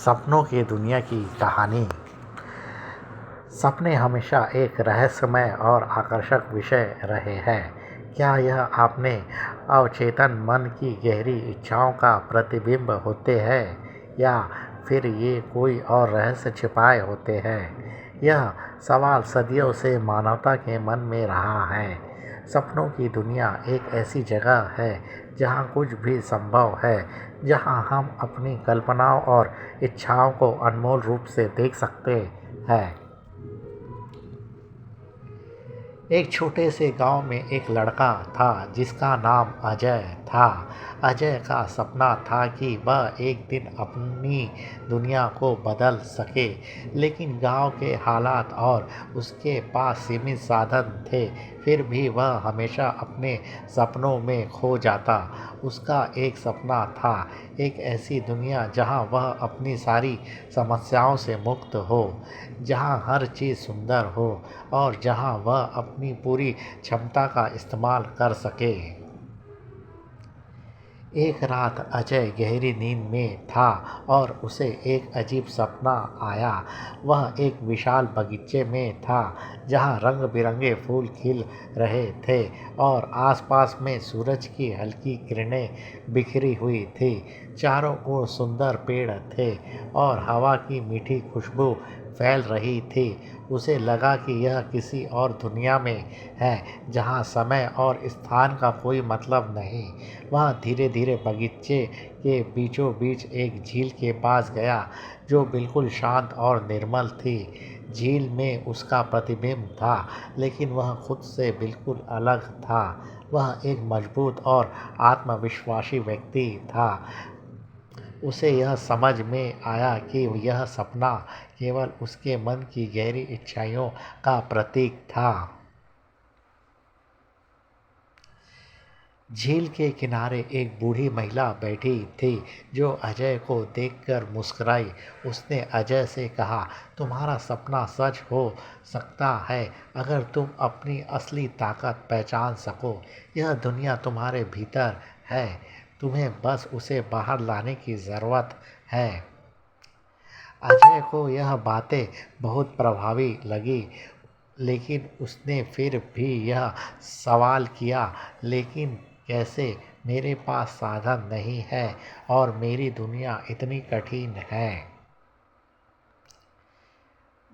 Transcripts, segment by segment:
सपनों की दुनिया की कहानी। सपने हमेशा एक रहस्यमय और आकर्षक विषय रहे हैं। क्या यह अपने अवचेतन मन की गहरी इच्छाओं का प्रतिबिंब होते हैं या फिर ये कोई और रहस्य छिपाए होते हैं? यह सवाल सदियों से मानवता के मन में रहा है। सपनों की दुनिया एक ऐसी जगह है जहाँ कुछ भी संभव है, जहाँ हम अपनी कल्पनाओं और इच्छाओं को अनमोल रूप से देख सकते हैं। एक छोटे से गांव में एक लड़का था जिसका नाम अजय था। अजय का सपना था कि वह एक दिन अपनी दुनिया को बदल सके, लेकिन गांव के हालात और उसके पास सीमित साधन थे। फिर भी वह हमेशा अपने सपनों में खो जाता। उसका एक सपना था, एक ऐसी दुनिया जहां वह अपनी सारी समस्याओं से मुक्त हो, जहां हर चीज़ सुंदर हो और जहां वह अपनी पूरी क्षमता का इस्तेमाल कर सके। एक रात अजय गहरी नींद में था और उसे एक अजीब सपना आया। वह एक विशाल बगीचे में था जहां रंग बिरंगे फूल खिल रहे थे और आसपास में सूरज की हल्की किरणें बिखरी हुई थी। चारों ओर सुंदर पेड़ थे और हवा की मीठी खुशबू फैल रही थी। उसे लगा कि यह किसी और दुनिया में है जहां समय और स्थान का कोई मतलब नहीं। वह धीरे धीरे बगीचे के बीचों बीच एक झील के पास गया जो बिल्कुल शांत और निर्मल थी। झील में उसका प्रतिबिंब था, लेकिन वह खुद से बिल्कुल अलग था। वह एक मजबूत और आत्मविश्वासी व्यक्ति था। उसे यह समझ में आया कि यह सपना केवल उसके मन की गहरी इच्छाओं का प्रतीक था। झील के किनारे एक बूढ़ी महिला बैठी थी जो अजय को देखकर मुस्कुराई। उसने अजय से कहा, तुम्हारा सपना सच हो सकता है अगर तुम अपनी असली ताकत पहचान सको। यह दुनिया तुम्हारे भीतर है, तुम्हें बस उसे बाहर लाने की ज़रूरत है। अजय को यह बातें बहुत प्रभावी लगी, लेकिन उसने फिर भी यह सवाल किया, लेकिन कैसे? मेरे पास साधन नहीं है और मेरी दुनिया इतनी कठिन है।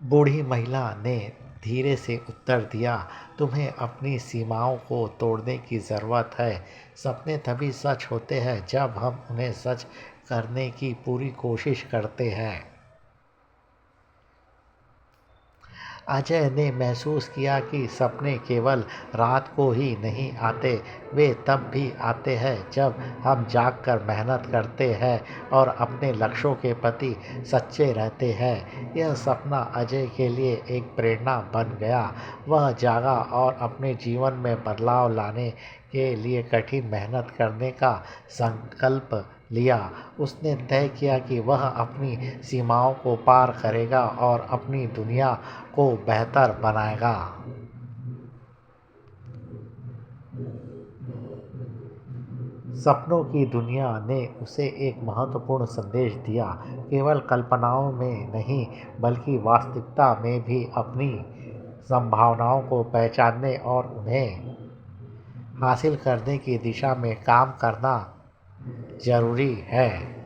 बूढ़ी महिला ने धीरे से उत्तर दिया, तुम्हें अपनी सीमाओं को तोड़ने की ज़रूरत है। सपने तभी सच होते हैं जब हम उन्हें सच करने की पूरी कोशिश करते हैं। अजय ने महसूस किया कि सपने केवल रात को ही नहीं आते, वे तब भी आते हैं जब हम जागकर मेहनत करते हैं और अपने लक्ष्यों के प्रति सच्चे रहते हैं। यह सपना अजय के लिए एक प्रेरणा बन गया। वह जागा और अपने जीवन में बदलाव लाने के लिए कठिन मेहनत करने का संकल्प लिया। उसने तय किया कि वह अपनी सीमाओं को पार करेगा और अपनी दुनिया को बेहतर बनाएगा। सपनों की दुनिया ने उसे एक महत्वपूर्ण संदेश दिया, केवल कल्पनाओं में नहीं बल्कि वास्तविकता में भी अपनी संभावनाओं को पहचानने और उन्हें हासिल करने की दिशा में काम करना जरूरी है।